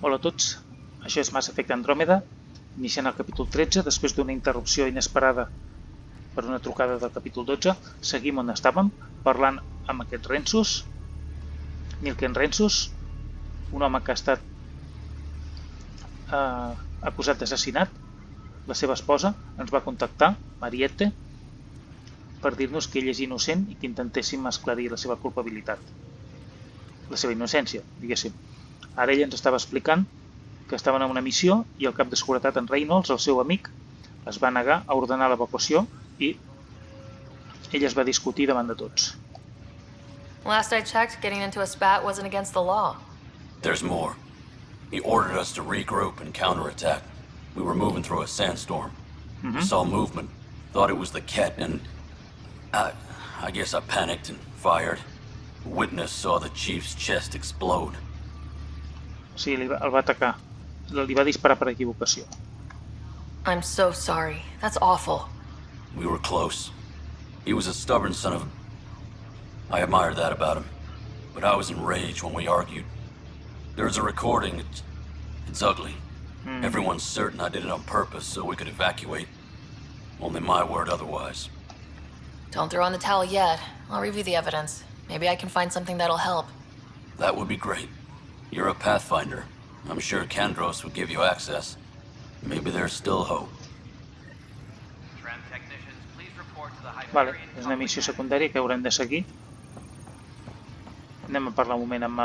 Hola a tots, això és Mass Effect Andromeda, iniciant el capítol 13, després d'una interrupció inesperada per una trucada del capítol 12. Seguim on estàvem, parlant amb aquest Rensus, Rensus, un home que ha estat acusat d'assassinat. La seva esposa ens va contactar, Mariette, per dir-nos que ell és innocent i que intentéssim esclarir la seva culpabilitat. La seva innocència, diguéssim. Ara ell ens estava explicant que estaven en una missió i el cap de seguretat, en Reynolds, el seu amic, es va negar a ordenar l'evacuació i ell es va discutir davant de tots. Last I checked, getting into a spat wasn't against the law. There's more. He ordered us to regroup and counterattack. We were moving through a sandstorm. We saw movement. Thought it was the Ket and... I guess I panicked and fired. A witness saw the chief's chest explode. Sí, el va atacar. Li va disparar per equivocació. I'm so sorry. That's awful. We were close. He was a stubborn son of a... I admired that about him. But I was enraged when we argued. There's a recording. It's ugly. Everyone's certain I did it on purpose so we could evacuate. Only my word otherwise. Don't throw in the towel yet. I'll review the evidence. Maybe I can find something that'll help. That would be great. You're a Pathfinder. I'm sure Kandros would give you access. Maybe there's still hope. Vale, és una missió secundària que haurem de seguir. Anem a parlar un moment amb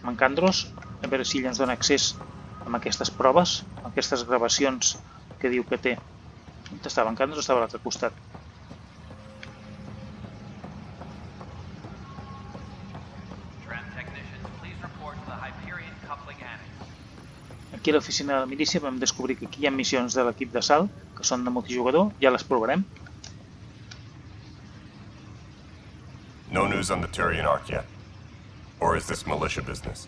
en Kandros, a veure si ell ens dona accés a aquestes proves, a aquestes gravacions que diu que té. On estava en Kandros? Estava a l'altre costat. Aquí a l'oficina de la milícia vam descobrir que aquí hi ha missions de l'equip d'assalt, que són de multijugador, ja les provarem. No news on the Turian Ark yet? Or is this militia business?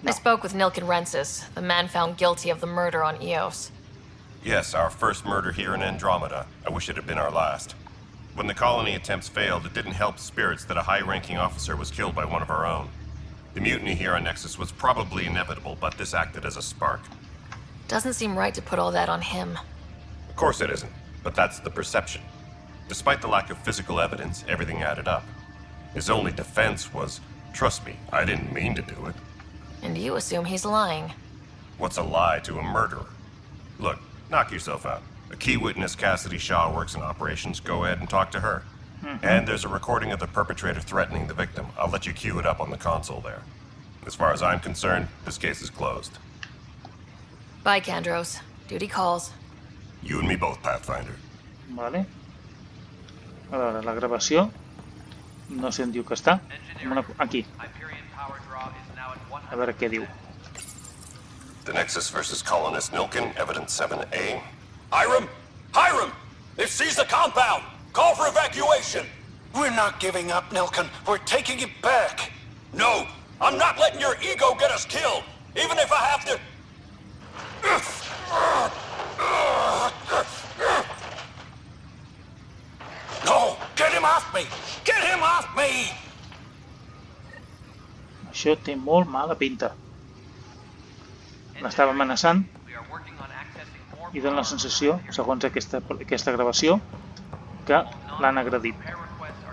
I spoke with Rensus, the man found guilty of the murder on Eos. Yes, our first murder here in Andromeda. I wish it had been our last. When the colony attempts failed, it didn't help spirits that a high-ranking officer was killed by one of our own. The mutiny here on Nexus was probably inevitable, but this acted as a spark. Doesn't seem right to put all that on him. Of course it isn't, but that's the perception. Despite the lack of physical evidence, everything added up. His only defense was, trust me, I didn't mean to do it. And you assume he's lying. What's a lie to a murderer? Look, knock yourself out. A key witness, Cassidy Shaw, works in operations. Go ahead and talk to her. And there's a recording of the perpetrator threatening the victim. I'll let you cue it up on the console there. As far as I'm concerned, this case is closed. Bye, Kandros. Duty calls. You and me both, Pathfinder. Vale. A veure, la gravació. No sé on diu que està. Aquí. A veure què diu. The Nexus versus colonist Nilken, evidence 7A. Hiram! Hiram! They've seized the compound! Call for evacuation! We're not giving up, Nilken. We're taking it back. No! I'm not letting your ego get us killed! Even if I have to... No! Get him off me! Get him off me! Això té molt mala pinta. L'estava amenaçant i dona la sensació, segons aquesta gravació, que l'han agredit.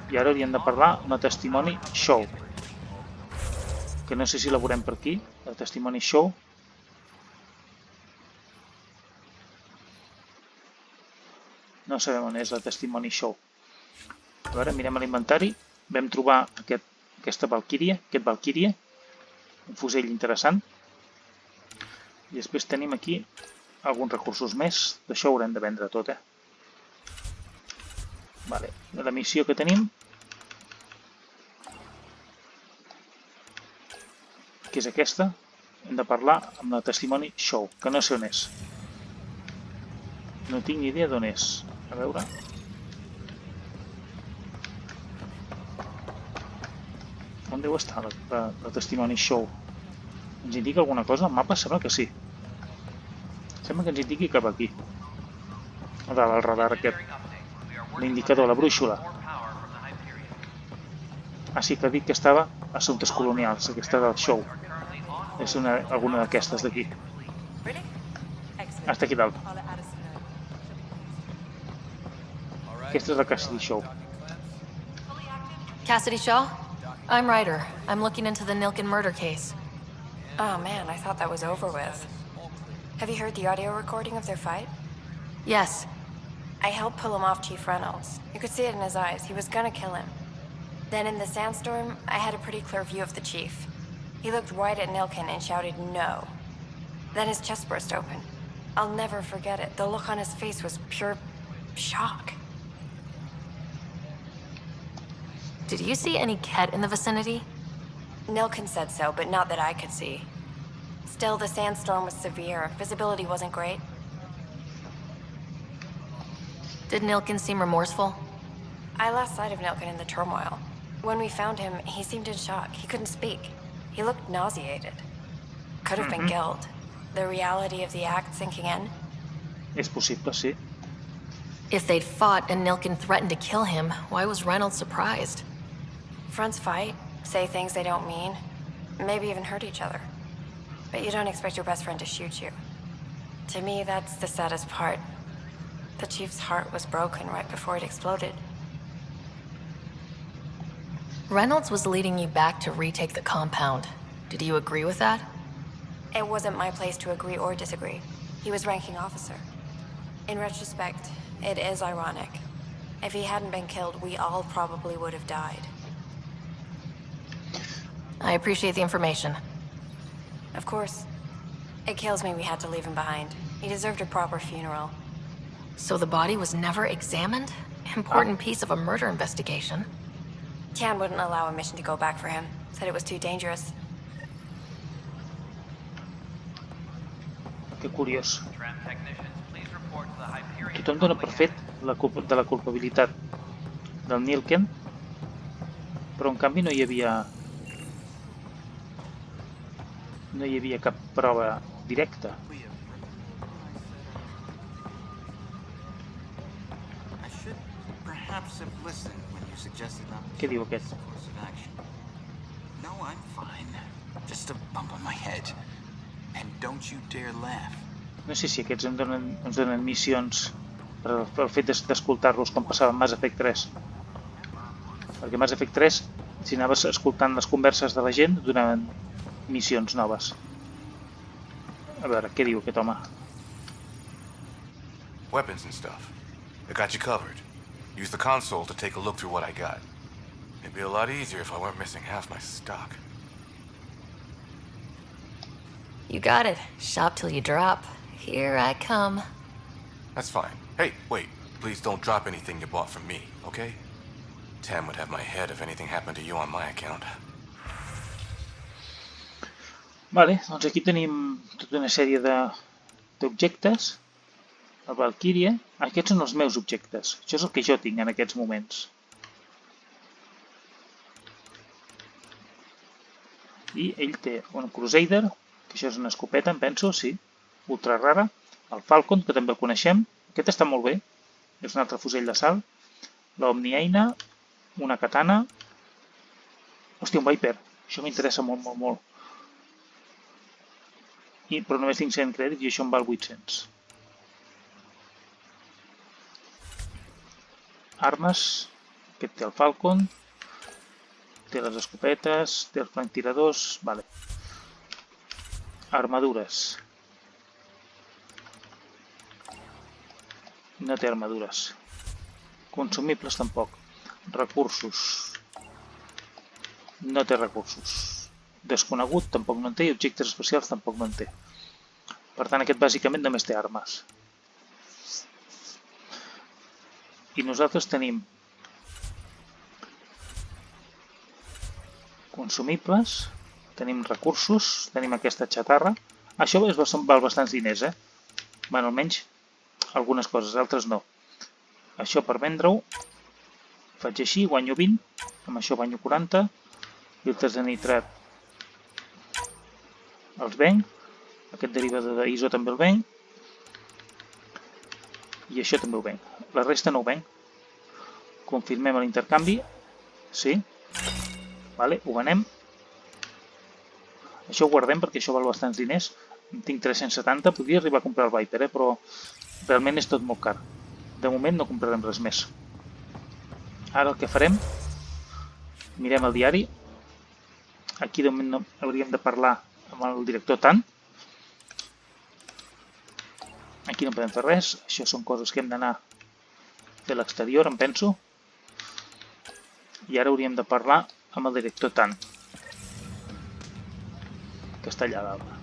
I ara hauríem de parlar una testimoni Shaw. Que no sé si la veurem per aquí, la testimoni Shaw. No sabem on és la testimoni Shaw. A veure, mirem a l'inventari. Vam trobar aquest Valkyrie, un fusell interessant. I després tenim aquí alguns recursos més. D'això haurem de vendre tot, Vale, la missió que tenim, que és aquesta, hem de parlar amb la testimoni Shaw, que no sé on és. No tinc ni idea d'on és. A veure... On deu estar la testimoni Shaw? Ens indica alguna cosa? El mapa sembla que sí. Sembla que ens indiqui cap aquí. A dalt, el radar aquest. L'indicador, la brúixola. Ah, sí, que ha dit que estava a assumptes colonials, aquesta del Shaw. És alguna d'aquestes d'aquí. Hasta aquí dalt. Aquesta és la Cassidy Shaw. Cassidy Shaw? I'm Ryder. I'm looking into the Nilken murder case. Oh man, I thought that was over with. Have you heard the audio recording of their fight? Yes. I helped pull him off Chief Reynolds. You could see it in his eyes. He was gonna kill him. Then in the sandstorm, I had a pretty clear view of the chief. He looked right at Nilken and shouted no. Then his chest burst open. I'll never forget it. The look on his face was pure shock. Did you see any Ket in the vicinity? Nilken said so, but not that I could see. Still, the sandstorm was severe. Visibility wasn't great. Did Nilken seem remorseful? I lost sight of Nilken in the turmoil. When we found him, he seemed in shock. He couldn't speak. He looked nauseated. Could have been guilt. The reality of the act sinking in. És possible, sí. If they'd fought and Nilken threatened to kill him, why was Reynolds surprised? Fronts fight, say things they don't mean, maybe even hurt each other. But you don't expect your best friend to shoot you. To me, that's the saddest part. The chief's heart was broken right before it exploded. Reynolds was leading you back to retake the compound. Did you agree with that? It wasn't my place to agree or disagree. He was ranking officer. In retrospect, it is ironic. If he hadn't been killed, we all probably would have died. I appreciate the information. Of course. It kills me we had to leave him behind. He deserved a proper funeral. So the body was never examined? Important piece of a murder investigation. Tann wouldn't allow a mission to go back for him. Said it was too dangerous. Que curiós. Tothom dona per fet la culpabilitat del Nilken, però en canvi no hi havia cap prova directa. Què diu aquest? No, I'm fine. Just a bump on my head. And don't you dare laugh. No sé si aquests ens donen missions pel fet d'escoltar-los com passava en Mass Effect 3. Perquè Mass Effect 3, si anaves escoltant les converses de la gent, donaven missions noves. A veure, què diu aquest home? Weapons and stuff. I got you covered. Use the console to take a look through what I got. It'd be a lot easier if I weren't missing half my stock. You got it. Shop till you drop. Here I come. That's fine. Hey, wait. Please don't drop anything you bought from me, okay? Tann would have my head if anything happened to you on my account. Vale, doncs aquí tenim tota una sèrie d'objectes. El Valkyrie. Aquests són els meus objectes. Això és el que jo tinc en aquests moments. I ell té un Crusader, que això és una escopeta, em penso, sí, ultra rara. El Falcon, que també el coneixem. Aquest està molt bé. És un altre fusell d'assalt. L'Omni-Eina, una katana. Hòstia, un Viper. Això m'interessa molt, molt, molt. Però només tinc 100 crèdits i això em val 800. Armes. Aquest té el Falcon. Té les escopetes. Té els franctiradors. Vale. Armadures. No té armadures. Consumibles tampoc. Recursos. No té recursos. Desconegut tampoc no en té i objectes especials tampoc no en té. Per tant, aquest bàsicament només té armes. I nosaltres tenim consumibles, tenim recursos, tenim aquesta xatarra. Això val bastants diners, Bueno, almenys algunes coses, altres no. Això per vendre-ho, faig així, guanyo 20, amb això guanyo 40, filtres de nitrat els venc, aquest derivador d'ISO també el venc, i això també ho venc. La resta no ho venc. Confirmem l'intercanvi, sí, vale, ho venem. Això ho guardem perquè això val bastants diners. En tinc 370, podria arribar a comprar el Viper, però realment és tot molt car. De moment no comprarem res més. Ara el que farem, mirem el diari. Aquí de moment no hauríem de parlar amb el director Tann. Aquí no podem fer res. Això són coses que hem d'anar de l'exterior, em penso. I ara hauríem de parlar amb el director Tann, que està allà dalt.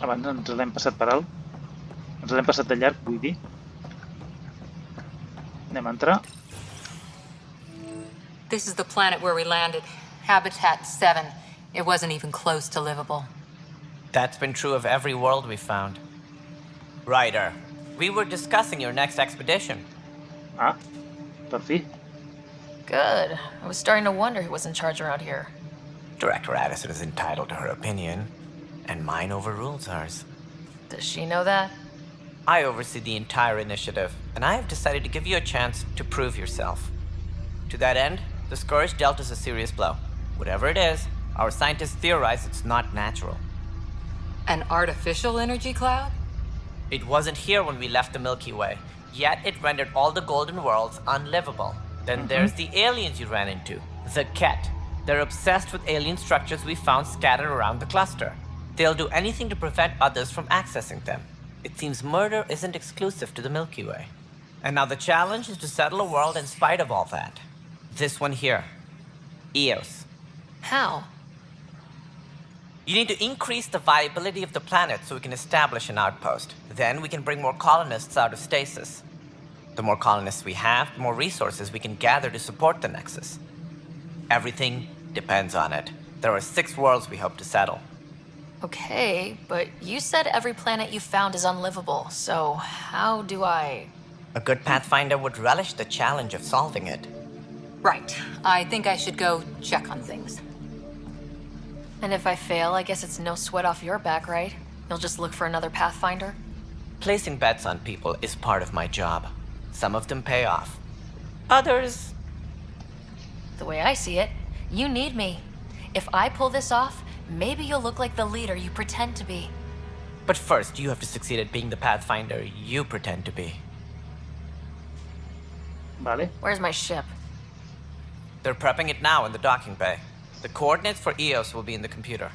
Abans ens l'hem passat per alt. Ens l'hem passat de llarg, vull dir. Anem a entrar. This is the planet where we landed. Habitat 7. It wasn't even close to livable. That's been true of every world we found. Ryder, we were discussing your next expedition. Ah, per fi. Good. I was starting to wonder who was in charge around here. Director Addison is entitled to her opinion, and mine overrules hers. Does she know that? I oversee the entire initiative, and I have decided to give you a chance to prove yourself. To that end, the Scourge dealt us a serious blow. Whatever it is, our scientists theorize it's not natural. An artificial energy cloud? It wasn't here when we left the Milky Way, yet it rendered all the golden worlds unlivable. Then there's the aliens you ran into, the Ket. They're obsessed with alien structures we found scattered around the cluster. They'll do anything to prevent others from accessing them. It seems murder isn't exclusive to the Milky Way. And now the challenge is to settle a world in spite of all that. This one here, Eos. How? You need to increase the viability of the planet so we can establish an outpost. Then we can bring more colonists out of stasis. The more colonists we have, the more resources we can gather to support the Nexus. Everything depends on it. There are 6 worlds we hope to settle. Okay, but you said every planet you found is unlivable, so how do I... A good Pathfinder would relish the challenge of solving it. Right. I think I should go check on things. And if I fail, I guess it's no sweat off your back, right? You'll just look for another Pathfinder? Placing bets on people is part of my job. Some of them pay off. Others... The way I see it, you need me. If I pull this off, maybe you'll look like the leader you pretend to be. But first, you have to succeed at being the Pathfinder you pretend to be. Vale. Where's my ship? They're prepping it now in the docking bay. The coordinates for Eos will be in the computer.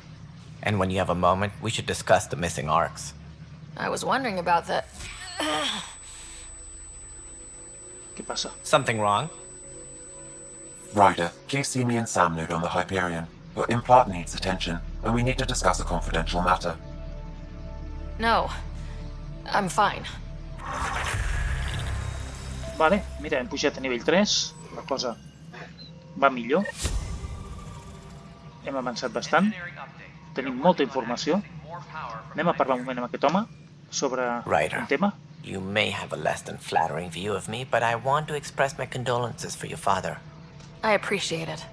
And when you have a moment, we should discuss the missing arcs. I was wondering about that. ¿Qué pasa? Something wrong? Ryder, Cassidy and Sam node on the Hyperion. Your implant needs attention, and we need to discuss a confidential matter. No. I'm fine. Vale, mira, hem pujat a nivell 3. La cosa va millor. Hem avançat bastant. Tenim molta informació. Anem a parlar un moment amb aquest home sobre un tema. You may have a less than flattering view of me, but I want to express my condolences for your father. I appreciate it.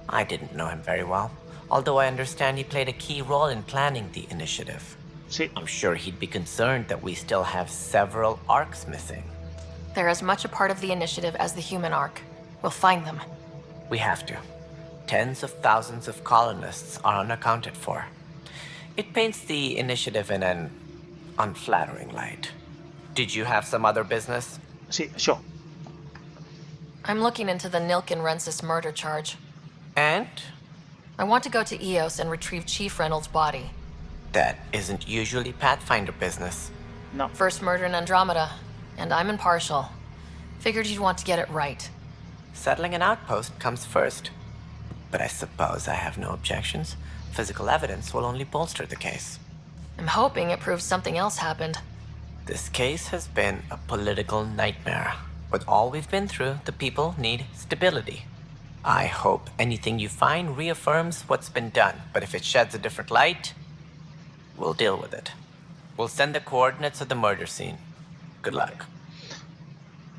I didn't know him very well, although I understand he played a key role in planning the initiative. Sí. I'm sure he'd be concerned that we still have several arcs missing. They're as much a part of the initiative as the human arc. We'll find them. We have to. Tens of thousands of colonists are unaccounted for. It paints the initiative in an unflattering light. Did you have some other business? Sí, això. I'm looking into the Nilkin Rensus murder charge. And? I want to go to Eos and retrieve Chief Reynolds' body. That isn't usually Pathfinder business. No. First murder in Andromeda, and I'm impartial. Figured you'd want to get it right. Settling an outpost comes first. But I suppose I have no objections. Physical evidence will only bolster the case. I'm hoping it proves something else happened. This case has been a political nightmare. With all we've been through, the people need stability. I hope anything you find reaffirms what's been done, but if it sheds a different light, we'll deal with it. We'll send the coordinates of the murder scene. Good luck.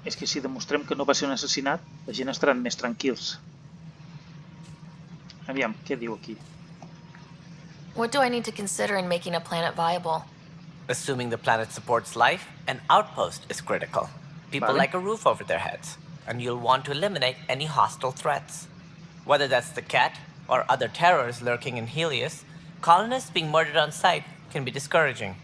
És que si demostrem que no va ser un assassinat, la gent estaran més tranquils. Aviam, què diu aquí? What do I need to consider in making a planet viable? Assuming the planet supports life, an outpost is critical. People Vale. like a roof over their heads, and you'll want to eliminate any hostile threats. Whether that's the cat or other terrors lurking in Helios, colonists being murdered on sight can be discouraging.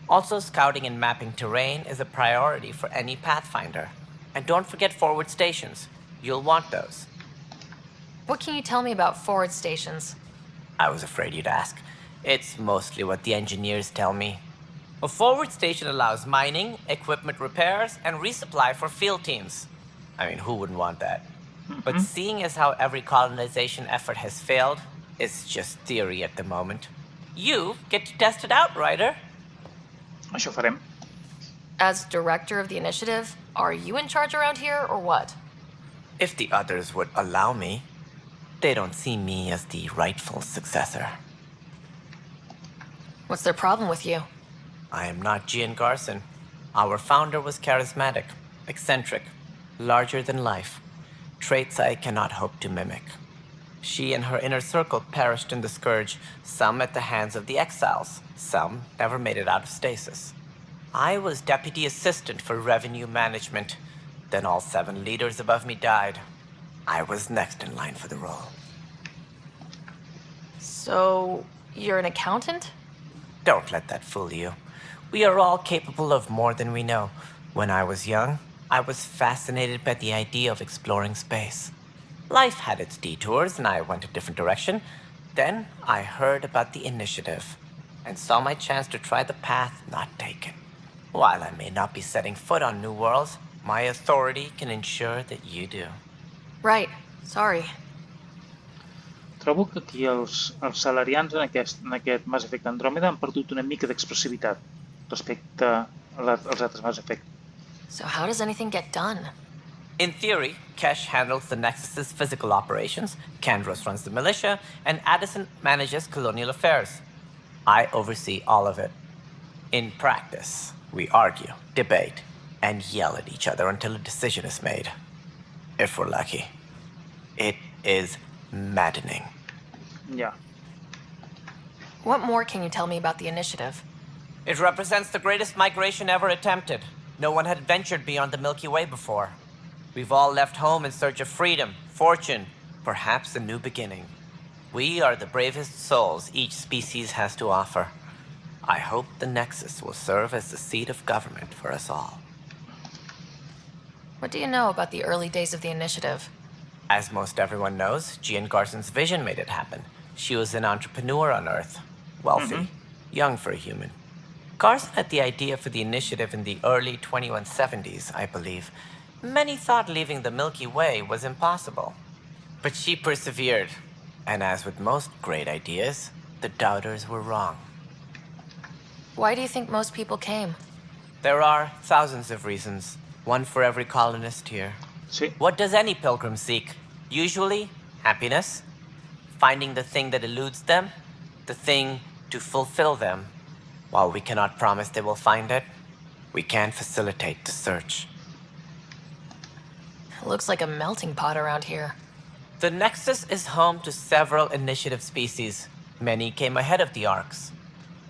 Also, scouting and mapping terrain is a priority for any Pathfinder. And don't forget forward stations. You'll want those. What can you tell me about forward stations? I was afraid you'd ask. It's mostly what the engineers tell me. A forward station allows mining, equipment repairs, and resupply for field teams. I mean, who wouldn't want that? But seeing as how every colonization effort has failed, it's just theory at the moment. You get to test it out, Ryder. Això farem. As director of the initiative, are you in charge around here or what? If the others would allow me, they don't see me as the rightful successor. What's their problem with you? I am not Gian Garson. Our founder was charismatic, eccentric, larger than life. Traits I cannot hope to mimic. She and her inner circle perished in the Scourge, some at the hands of the Exiles, some never made it out of stasis. I was deputy assistant for revenue management. Then all 7 leaders above me died. I was next in line for the role. So, you're an accountant? Don't let that fool you. We are all capable of more than we know. When I was young, I was fascinated by the idea of exploring space. Life had its detours, and I went a different direction. Then I heard about the initiative, and saw my chance to try the path not taken. While I may not be setting foot on new worlds, my authority can ensure that you do. Right. Sorry. Trobo que aquí els salarians en aquest Mass Effect Andromeda han perdut una mica d'expressivitat respecte als altres Mass Effect. So how does anything get done? In theory, Kesh handles the Nexus's physical operations, Kandros runs the militia, and Addison manages colonial affairs. I oversee all of it. In practice, we argue, debate, and yell at each other until a decision is made. If we're lucky. It is maddening. Yeah. What more can you tell me about the initiative? It represents the greatest migration ever attempted. No one had ventured beyond the Milky Way before. We've all left home in search of freedom, fortune, perhaps a new beginning. We are the bravest souls each species has to offer. I hope the Nexus will serve as the seat of government for us all. What do you know about the early days of the initiative? As most everyone knows, Gian Garson's vision made it happen. She was an entrepreneur on Earth. Wealthy, young for a human. Garson had the idea for the initiative in the early 2170s, I believe. Many thought leaving the Milky Way was impossible. But she persevered. And as with most great ideas, the doubters were wrong. Why do you think most people came? There are thousands of reasons, one for every colonist here. Sí. What does any pilgrim seek? Usually, happiness, finding the thing that eludes them, the thing to fulfill them. While we cannot promise they will find it, we can facilitate the search. It looks like a melting pot around here. The Nexus is home to several initiative species. Many came ahead of the Arks.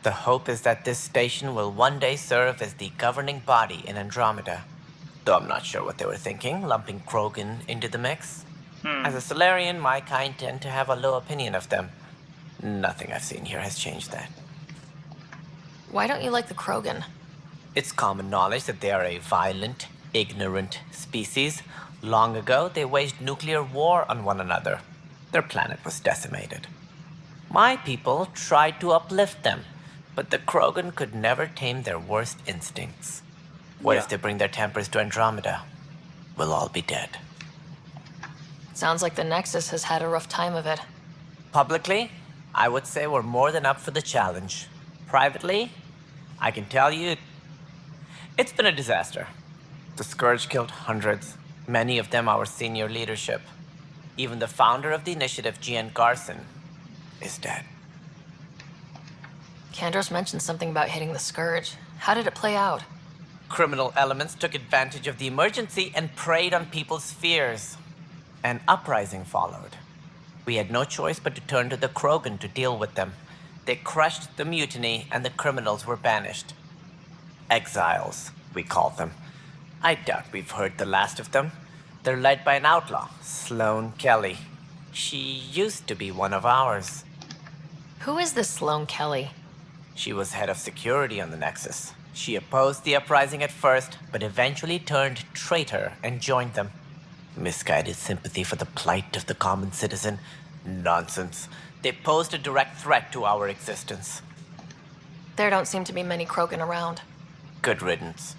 The hope is that this station will one day serve as the governing body in Andromeda. Though I'm not sure what they were thinking, lumping Krogan into the mix. As a Solarian, my kind tend to have a low opinion of them. Nothing I've seen here has changed that. Why don't you like the Krogan? It's common knowledge that they are a violent, ignorant species. Long ago, they waged nuclear war on one another. Their planet was decimated. My people tried to uplift them, but the Krogan could never tame their worst instincts. What if they bring their tempers to Andromeda? We'll all be dead. Sounds like the Nexus has had a rough time of it. Publicly, I would say we're more than up for the challenge. Privately, I can tell you, it's been a disaster. The Scourge killed hundreds, many of them our senior leadership. Even the founder of the initiative, Gian Garson, is dead. Kandros mentioned something about hitting the Scourge. How did it play out? Criminal elements took advantage of the emergency and preyed on people's fears. An uprising followed. We had no choice but to turn to the Krogan to deal with them. They crushed the mutiny and the criminals were banished. Exiles, we called them. I doubt we've heard the last of them. They're led by an outlaw, Sloane Kelly. She used to be one of ours. Who is this Sloane Kelly? She was head of security on the Nexus. She opposed the uprising at first, but eventually turned traitor and joined them. Misguided sympathy for the plight of the common citizen? Nonsense. They posed a direct threat to our existence. There don't seem to be many Krogan around. Good riddance.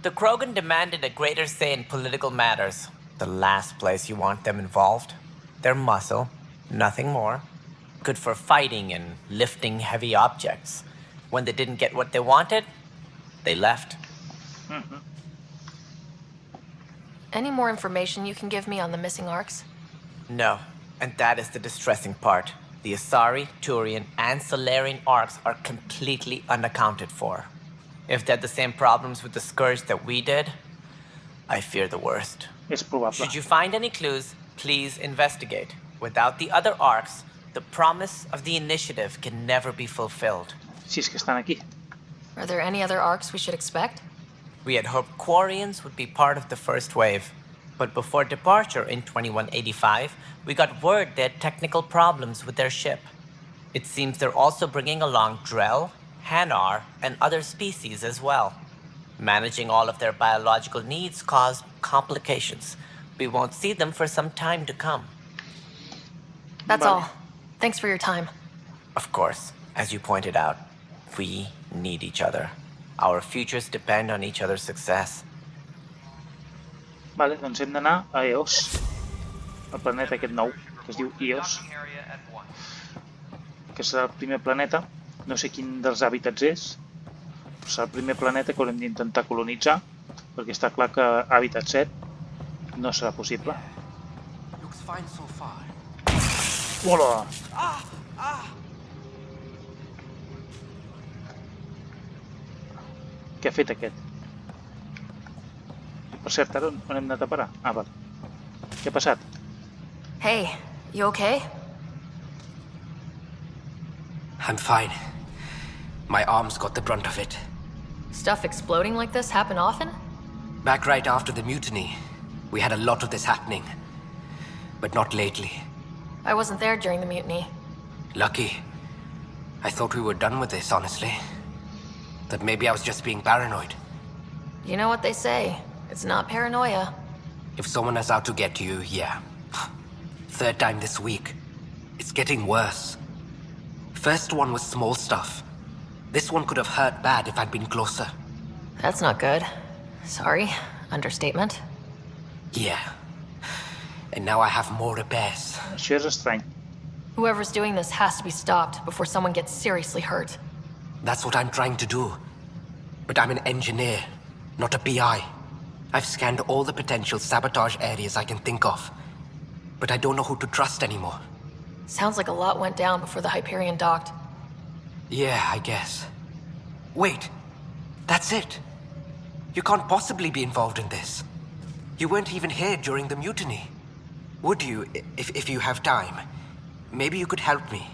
The Krogan demanded a greater say in political matters. The last place you want them involved. Their muscle, nothing more. Good for fighting and lifting heavy objects. When they didn't get what they wanted, they left. Any more information you can give me on the missing arcs? No, and that is the distressing part. The Asari, Turian, and Solarian arcs are completely unaccounted for. If they had the same problems with the Scourge that we did, I fear the worst. És probable. Should you find any clues, please investigate. Without the other arcs, the promise of the initiative can never be fulfilled. Si és que estan aquí. Are there any other arcs we should expect? We had hoped Quarians would be part of the first wave. But before departure in 2185, we got word they had technical problems with their ship. It seems they're also bringing along Drell, Hanar, and other species as well. Managing all of their biological needs caused complications. We won't see them for some time to come. That's all. Thanks for your time. Of course, as you pointed out, we need each other. Our futures depend on each other's success. Vale, doncs hem d'anar a Eos, el planeta aquest nou, que es diu Eos, que serà el primer planeta, no sé quin dels hàbitats és, però serà el primer planeta que haurem d'intentar colonitzar, perquè està clar que hàbitat 7 no serà possible. Hola! Què ha fet aquest? Per cert, ara on hem anat a parar? Ah, vale. Què ha passat? Hey, you okay? I'm fine. My arms got the brunt of it. Stuff exploding like this happen often? Back right after the mutiny, we had a lot of this happening. But not lately. I wasn't there during the mutiny. Lucky. I thought we were done with this, honestly. That maybe I was just being paranoid. You know what they say. It's not paranoia. If someone is out to get you, yeah. Third time this week. It's getting worse. First one was small stuff. This one could have hurt bad if I'd been closer. That's not good. Sorry. Understatement. Yeah. And now I have more repairs. Això és estrany. Whoever's doing this has to be stopped before someone gets seriously hurt. That's what I'm trying to do. But I'm an engineer, not a PI. I've scanned all the potential sabotage areas I can think of. But I don't know who to trust anymore. Sounds like a lot went down before the Hyperion docked. Yeah, I guess. Wait. That's it. You can't possibly be involved in this. You weren't even here during the mutiny. Would you, if you have time? Maybe you could help me.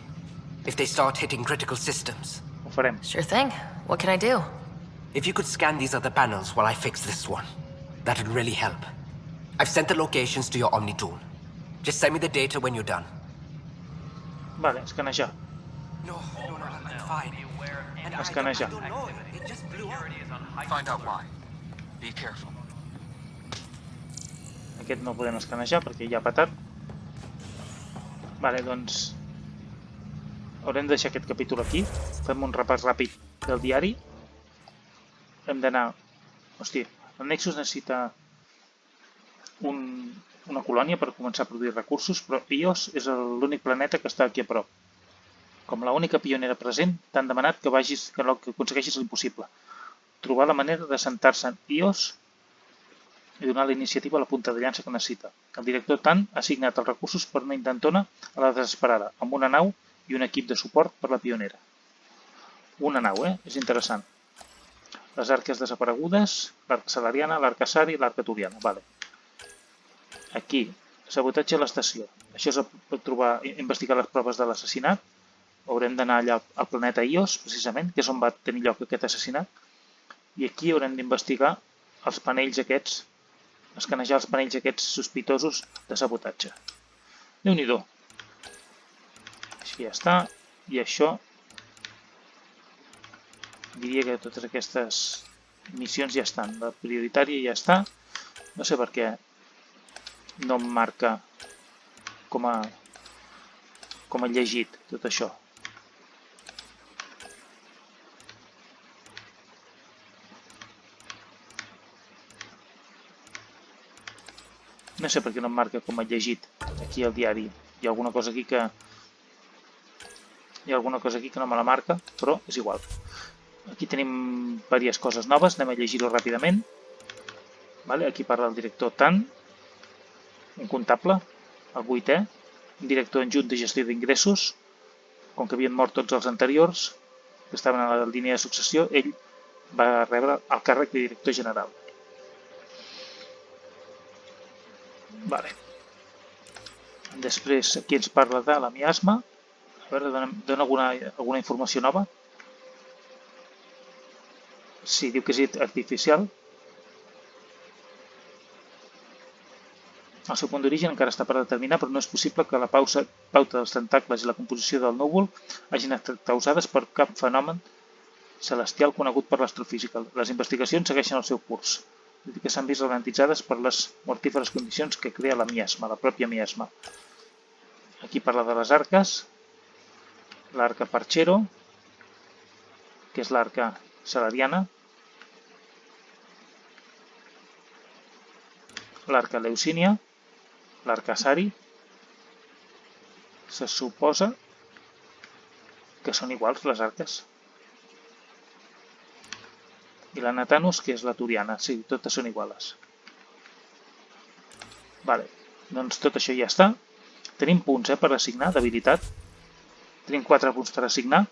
If they start hitting critical systems. Ho farem. Sure thing. What can I do? If you could scan these other panels while I fix this one, that'd really help. I've sent the locations to your Omni tool. Just send me the data when you're done. Vale, escanejar. No, I'm fine. Escanejar. It just blew up. Find out why. Be careful. Aquest no el podem escanejar perquè ja ha patat. Vale, doncs... Haurem de deixar aquest capítol aquí. Fem un repàs ràpid del diari. Hem d'anar... Hòstia, el Nexus necessita una colònia per començar a produir recursos, però Eos és l'únic planeta que està aquí a prop. Com l'única pionera present, t'han demanat que aconsegueixis l'impossible. Trobar la manera d'assentar-se en Eos i donar la iniciativa a la punta de llança que necessita. El director Tann ha assignat els recursos per una intentona a la desesperada, amb una nau i un equip de suport per la pionera. Una nau, És interessant. Les arques desaparegudes, l'arca salariana, l'arca asari i l'arca turiana. Vale. Aquí, sabotatge a l'estació. Això és per investigar les proves de l'assassinat. Haurem d'anar allà al planeta Eos, precisament, que és on va tenir lloc aquest assassinat. I aquí haurem d'investigar els panells aquests, escanejar els panells aquests sospitosos de sabotatge. Déu-n'hi-do. Així ja està. I això, diria que totes aquestes missions ja estan. La prioritària ja està. No sé per què no em marca com a llegit tot això. No sé per què no em marca com a llegit aquí al diari. Hi ha alguna cosa aquí que no me la marca, però és igual. Aquí tenim diverses coses noves, anem a llegir-ho ràpidament. Aquí parla el director Tann, un comptable, el 8è, un director adjunt de gestió d'ingressos. Com que havien mort tots els anteriors, que estaven a la línia de successió, ell va rebre el càrrec de director general. Després aquí ens parla de la miasma. A veure, dona alguna informació nova. Sí, diu que és artificial. El seu punt d'origen encara està per determinar, però no és possible que la pauta dels tentacles i la composició del núvol hagin estat causades per cap fenomen celestial conegut per l'astrofísica. Les investigacions segueixen el seu curs, tot i que s'han vist ralentitzades per les mortíferes condicions que crea la miasma, la pròpia miasma. Aquí parla de les arques, l'arca Parchero, que és l'arca Salariana, l'arca Leucínia, l'arca Sari. Se suposa que són iguals les arques. I la Natanus, que és la Turiana. Sí, totes són iguales. Doncs tot això ja està. Tenim punts per assignar d'habilitat. Tenim 4 punts per assignar.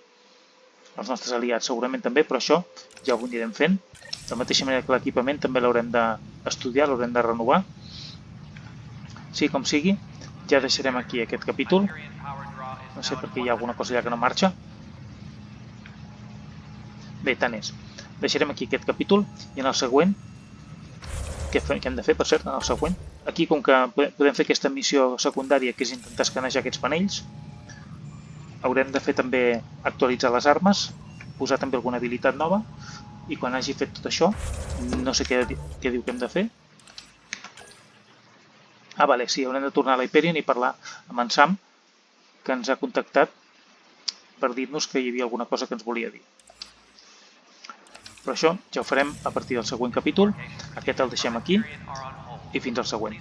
Els nostres aliats segurament també, però això ja ho anirem fent. De la mateixa manera que l'equipament també l'haurem d'estudiar, l'haurem de renovar. Sí, com sigui, ja deixarem aquí aquest capítol. No sé per què hi ha alguna cosa allà que no marxa. Bé, tant és. Deixarem aquí aquest capítol i en el següent, què hem de fer, per cert, en el següent? Aquí, com que podem fer aquesta missió secundària, que és intentar escanejar aquests panells, haurem de fer també actualitzar les armes, posar també alguna habilitat nova, i quan hagi fet tot això, no sé què diu que hem de fer. Sí, haurem de tornar a l'Hyperion i parlar amb en Sam, que ens ha contactat per dir-nos que hi havia alguna cosa que ens volia dir. Però això ja ho farem a partir del següent capítol. Aquest el deixem aquí i fins al següent.